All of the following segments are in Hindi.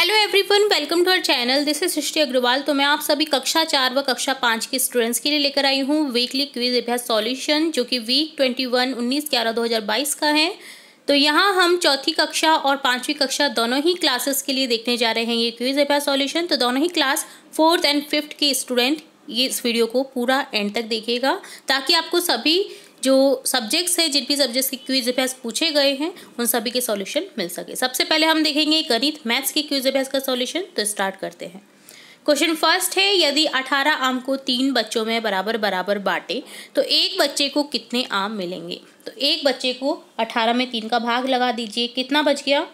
Hello everyone, welcome to our channel. This is Srishti Agarwal. तो मैं आप सभी कक्षा 4 व कक्षा 5 के स्टूडेंट्स के लिए लेकर आई हूँ वीकली क्विज अभ्यास सॉल्यूशन, जो कि वीक 21 19/11/2022 का है। तो यहाँ हम चौथी कक्षा और 5वीं कक्षा दोनों ही क्लासेस के लिए देखने जा रहे हैं ये क्विज अभ्यास सॉल्यूशन। तो दोनों ही क्लास 4th एंड 5th के स्टूडेंट ये इस वीडियो को पूरा एंड तक देखिएगा, ताकि आपको सभी जो सब्जेक्ट्स है, जिन भी सब्जेक्ट्स के क्विज अभ्यास पूछे गए हैं, उन सभी के सॉल्यूशन मिल सके। सबसे पहले हम देखेंगे गणित मैथ्स के क्विज अभ्यास का सॉल्यूशन। तो स्टार्ट करते हैं। क्वेश्चन फर्स्ट है, यदि 18 आम को 3 बच्चों में बराबर बराबर बांटे तो एक बच्चे को कितने आम मिलेंगे। तो एक बच्चे को 18 में 3 का भाग लगा दीजिए, कितना बच गया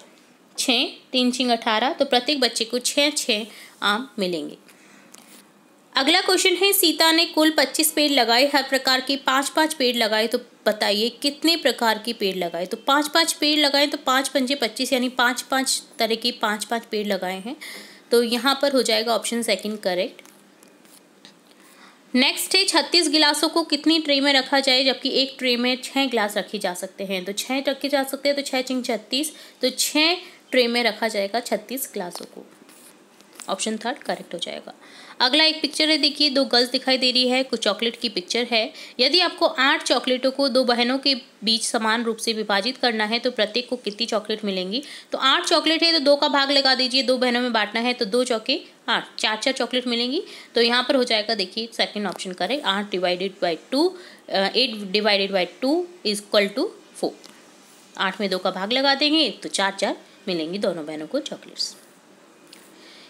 6, 3 6 18, तो प्रत्येक बच्चे को 6 आम मिलेंगे। अगला क्वेश्चन है, सीता ने कुल 25 पेड़ लगाए, हर प्रकार के 5-5 पेड़ लगाए, तो बताइए कितने प्रकार के पेड़ लगाए। तो 5-5 पेड़ लगाए तो 5 पंजे 25, यानी 5-5 तरह के 5-5 पेड़ लगाए हैं। तो यहाँ पर हो जाएगा ऑप्शन सेकंड करेक्ट। नेक्स्ट है, 36 गिलासों को कितनी ट्रे में रखा जाए, जबकि एक ट्रे में 6 गिलास रखे जा सकते हैं। तो 6 रखे जा सकते हैं, तो 6 6 36, तो 6 ट्रे में रखा जाएगा 36 गिलासों को। ऑप्शन थर्ड करेक्ट हो जाएगा। अगला एक पिक्चर है, देखिए 2 गर्ल्स दिखाई दे रही है, कुछ चॉकलेट की पिक्चर है। यदि आपको 8 चॉकलेटों को 2 बहनों के बीच समान रूप से विभाजित करना है तो प्रत्येक को कितनी चॉकलेट मिलेंगी। तो 8 चॉकलेट है तो 2 का भाग लगा दीजिए, 2 बहनों में बांटना है तो 2 चौके 8, 4 चॉकलेट मिलेंगी। तो यहाँ पर हो जाएगा, देखिए second option correct. 8 divided by 2 is equal to 4। 8 में 2 का भाग लगा देंगे तो 4 मिलेंगी दोनों बहनों को चॉकलेट्स।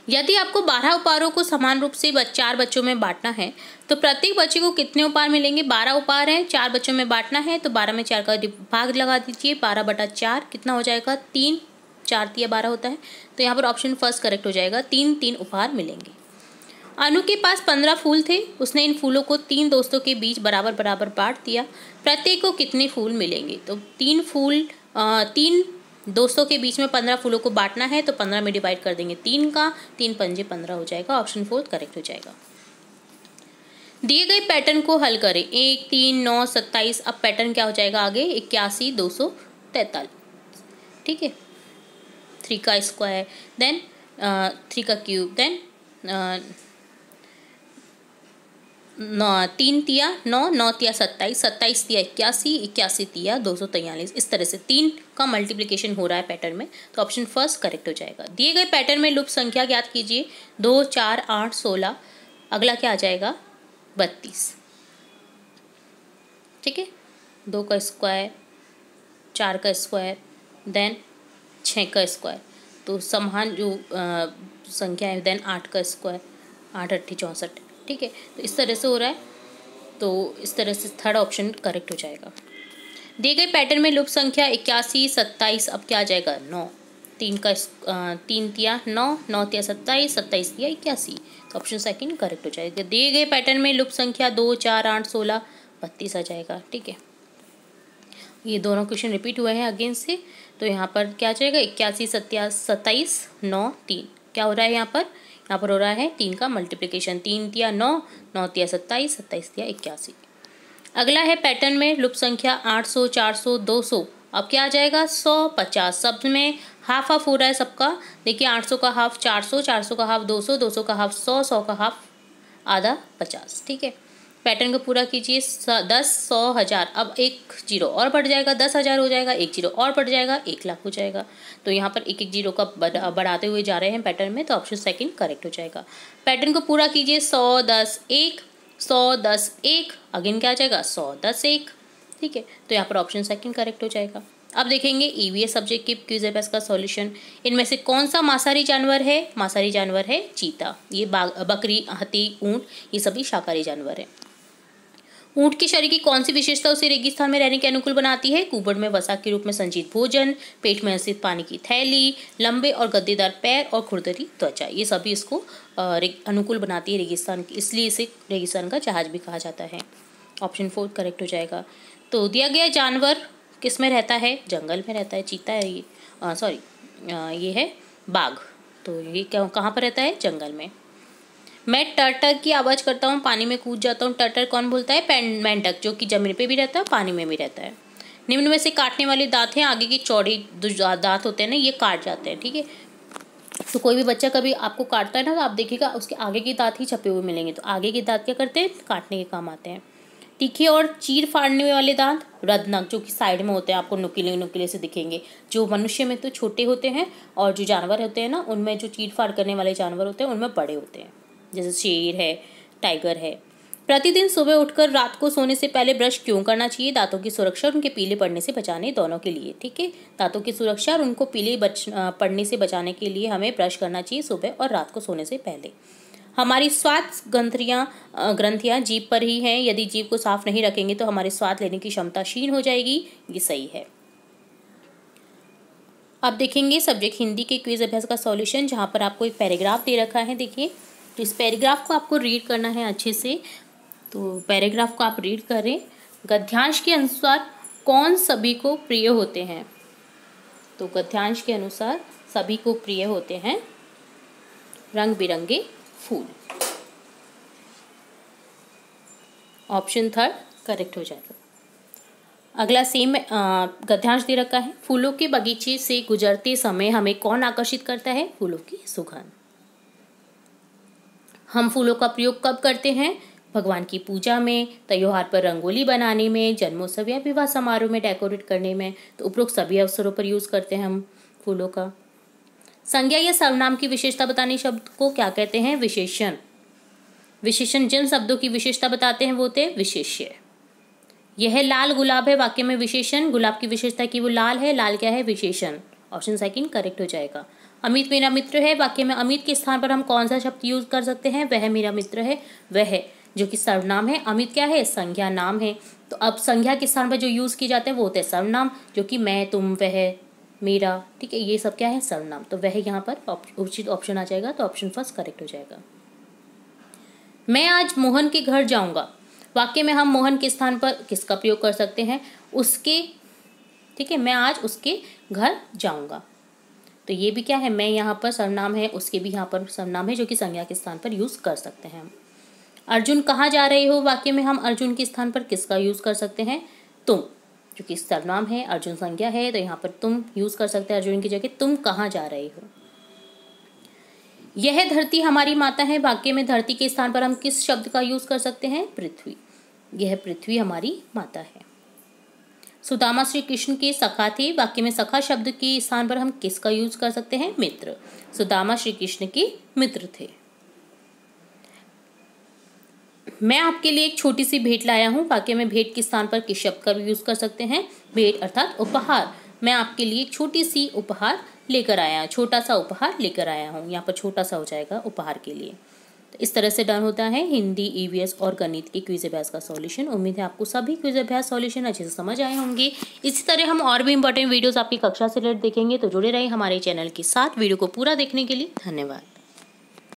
यदि आपको 12 उपहारों को समान रूप से 4 बच्चों में बांटना है तो प्रत्येक बच्चे को कितने उपहार मिलेंगे। 12 उपहार हैं, 4 बच्चों में बांटना है तो 12 में 4 का भाग लगा दीजिए, 12/4 कितना हो जाएगा 3, 4 तिया 12 होता है। तो यहाँ पर ऑप्शन फर्स्ट करेक्ट हो जाएगा, 3 उपहार मिलेंगे। अनु के पास 15 फूल थे, उसने इन फूलों को 3 दोस्तों के बीच बराबर बराबर बांट दिया, प्रत्येक को कितने फूल मिलेंगे। तो 3 दोस्तों के बीच में 15 फूलों को बांटना है तो 15 में डिवाइड कर देंगे 3 का, 3 पंजे 15 हो जाएगा। ऑप्शन फोर्थ करेक्ट हो जाएगा। दिए गए पैटर्न को हल करें, 1 3 9 27। अब पैटर्न क्या हो जाएगा आगे, 81 243, ठीक है। 3 का स्क्वायर, देन 3 का क्यूब, देन 3 तिया 9, 9 तिया 27, 27 तिया 81, 81 तिया 243। इस तरह से 3 का मल्टीप्लिकेशन हो रहा है पैटर्न में, तो ऑप्शन फर्स्ट करेक्ट हो जाएगा। दिए गए पैटर्न में लुप्त संख्या ज्ञात कीजिए, 2 4 8 16। अगला क्या आ जाएगा 32, ठीक है। 2 का स्क्वायर, 4 का स्क्वायर, देन 6 का स्क्वायर, तो समान जो संख्या है, देन 8 का स्क्वायर, 8 8 64, ठीक है। तो इस तरह से हो रहा है, तो इस तरह से थर्ड ऑप्शन करेक्ट हो जाएगा। दिए गए पैटर्न में लुप्त संख्या 81 27। अब क्या आ जाएगा 9, 3 तिया 9, 9 तिया 27, 27 तिया 81, तो ऑप्शन सेकंड करेक्ट हो जाएगा। दिए गए पैटर्न में लुप्त संख्या 2 4 8 16 32 आ जाएगा, ठीक है। ये दोनों क्वेश्चन रिपीट हुए हैं अगेन से, तो यहाँ पर क्या आ जाएगा 81 27 9 3। क्या हो रहा है यहाँ पर हो रहा है 3 का मल्टीप्लिकेशन, 3 तिया 9, 9 तिया 27, 27 तिया 81। अगला है पैटर्न में लुप्त संख्या 800 400 200। अब क्या आ जाएगा 100 50। सब में हाफ हाफ हो रहा है सबका, देखिए 800 का हाफ 400, 400 का हाफ 200, 200 का हाफ 100, 100 का हाफ आधा 50, ठीक है। पैटर्न को पूरा कीजिए, 10 100 1000। अब 1 जीरो और बढ़ जाएगा, 10,000 हो जाएगा, 1 जीरो और बढ़ जाएगा, 1 लाख हो जाएगा। तो यहाँ पर 1 1 जीरो का बढ़ाते हुए जा रहे हैं पैटर्न में, तो ऑप्शन सेकंड करेक्ट हो जाएगा। पैटर्न को पूरा कीजिए, 100 10 1, 100 10 1। अगेन क्या आ जाएगा 100 10 1, ठीक है। तो यहाँ पर ऑप्शन सेकंड करेक्ट हो जाएगा। अब देखेंगे ईवीएस सब्जेक्ट के क्विज अभ्यास का सॉल्यूशन। इनमें से कौन सा मांसाहारी जानवर है। मांसाहारी जानवर है चीता, ये बकरी हाथी ऊँट ये सभी शाकाहारी जानवर है। ऊँट के शरीर की कौन सी विशेषता उसे रेगिस्तान में रहने के अनुकूल बनाती है। कुबड़ में वसा के रूप में संचित भोजन, पेट में स्थित पानी की थैली, लंबे और गद्देदार पैर और खुरदरी त्वचा, ये सभी इसको अनुकूल बनाती है रेगिस्तान की, इसलिए इसे रेगिस्तान का जहाज भी कहा जाता है। ऑप्शन फोर्थ करेक्ट हो जाएगा। तो दिया गया जानवर किस में रहता है, जंगल में रहता है। चीता है ये, ये है बाघ, तो ये कहाँ पर रहता है, जंगल में। मैं टर्टर की आवाज़ करता हूँ, पानी में कूद जाता हूँ। टर्टर कौन बोलता है, मेंढक, जो कि जमीन पे भी रहता है पानी में भी रहता है। निम्न में से काटने वाले दांत हैं, आगे के चौड़े दांत होते हैं ना, ये काट जाते हैं, ठीक है। तो कोई भी बच्चा कभी आपको काटता है ना, तो आप देखिएगा उसके आगे के दांत ही छपे हुए मिलेंगे, तो आगे के दांत क्या करते हैं, काटने के काम आते हैं। तीखे और चीर फाड़ने वाले दांत रत्नक, जो कि साइड में होते हैं, आपको नुकीले नुकीले से दिखेंगे। जो मनुष्य में तो छोटे होते हैं और जो जानवर होते हैं ना, उनमें जो चीर फाड़ करने वाले जानवर होते हैं उनमें बड़े होते हैं, जैसे शेर है, टाइगर है। प्रतिदिन सुबह उठकर रात को सोने से पहले ब्रश क्यों करना चाहिए? दांतों की सुरक्षा और उनके पीले पड़ने से बचाने, दोनों के लिए। ठीक है, दांतों की सुरक्षा और उनको पीले पड़ने से बचाने के लिए हमें ब्रश करना चाहिए सुबह और रात को सोने से पहले। हमारी स्वाद ग्रंथियां जीभ पर ही हैं। यदि जीभ को साफ नहीं रखेंगे तो हमारे स्वाद लेने की क्षमता क्षीण हो जाएगी। ये सही है। अब देखेंगे सब्जेक्ट हिंदी के क्विज अभ्यास का सॉल्यूशन, जहाँ पर आपको एक पैराग्राफ दे रखा है। देखिए, तो इस पैराग्राफ को आपको रीड करना है अच्छे से। तो पैराग्राफ को आप रीड करें। गद्यांश के अनुसार कौन सभी को प्रिय होते हैं? तो गद्यांश के अनुसार सभी को प्रिय होते हैं रंग बिरंगे फूल। ऑप्शन थर्ड करेक्ट हो जाएगा। अगला सेम गद्यांश दे रखा है। फूलों के बगीचे से गुजरते समय हमें कौन आकर्षित करता है? फूलों की सुगंध। हम फूलों का प्रयोग कब करते हैं? भगवान की पूजा में, त्योहार पर रंगोली बनाने में, जन्मोत्सव या विवाह समारोह में डेकोरेट करने में। तो उपरोक्त सभी अवसरों पर यूज करते हैं हम फूलों का। संज्ञा या सर्वनाम की विशेषता बताने शब्द को क्या कहते हैं? विशेषण। विशेषण जिन शब्दों की विशेषता बताते हैं वो होते हैं विशेष्य। यह लाल गुलाब है, वाक्य में विशेषण। गुलाब की विशेषता कि वो लाल है, लाल क्या है? विशेषण। ऑप्शन सेकंड करेक्ट हो जाएगा। अमित मेरा मित्र है, वाक्य में अमित के स्थान पर हम कौन सा शब्द यूज कर सकते हैं? वह मेरा मित्र है, वह, जो कि सर्वनाम है। अमित क्या है? संज्ञा नाम है। तो अब संज्ञा के स्थान पर जो यूज किए जाते हैं वो होते हैं सर्वनाम, जो कि मैं, तुम, वह, मेरा। ठीक है, ये सब क्या है? सर्वनाम। तो वह यहाँ पर उचित ऑप्शन आ जाएगा। तो ऑप्शन फर्स्ट करेक्ट हो जाएगा। मैं आज मोहन के घर जाऊंगा, वाक्य में हम मोहन के स्थान पर किसका प्रयोग कर सकते हैं? उसके। ठीक है, मैं आज उसके घर जाऊंगा। तो ये भी क्या है? मैं यहाँ पर सर्वनाम है, उसके भी यहाँ पर सर्वनाम है, जो कि संज्ञा के स्थान पर यूज कर सकते हैं हम। अर्जुन कहाँ जा रहे हो, वाक्य में हम अर्जुन के स्थान पर किसका यूज कर सकते हैं? तुम, जो कि सर्वनाम है, अर्जुन संज्ञा है, तो यहाँ पर तुम यूज कर सकते हैं अर्जुन की जगह। तुम कहाँ जा रहे हो। यह धरती हमारी माता है, वाक्य में धरती के स्थान पर हम किस शब्द का यूज कर सकते हैं? पृथ्वी। यह पृथ्वी हमारी माता है। सुदामा श्री कृष्ण के सखा थे, वाक्य में सखा शब्द के स्थान पर हम किसका यूज कर सकते हैं? मित्र। सुदामा श्री कृष्ण के मित्र थे। मैं आपके लिए एक छोटी सी भेंट लाया हूं, वाक्य में भेंट के स्थान पर किस शब्द का यूज कर सकते हैं? भेंट अर्थात उपहार। मैं आपके लिए एक छोटी सी उपहार लेकर आया, छोटा सा उपहार लेकर आया हूँ। यहाँ पर छोटा सा हो जाएगा उपहार के लिए। तो इस तरह से डन होता है हिंदी, ईवीएस और गणित के क्विज अभ्यास का सॉल्यूशन। उम्मीद है आपको सभी क्विज अभ्यास सॉल्यूशन अच्छे से समझ आए होंगे। इसी तरह हम और भी इंपॉर्टेंट वीडियोस आपकी कक्षा से रिलेटेड देखेंगे, तो जुड़े रहे हमारे चैनल के साथ। वीडियो को पूरा देखने के लिए धन्यवाद।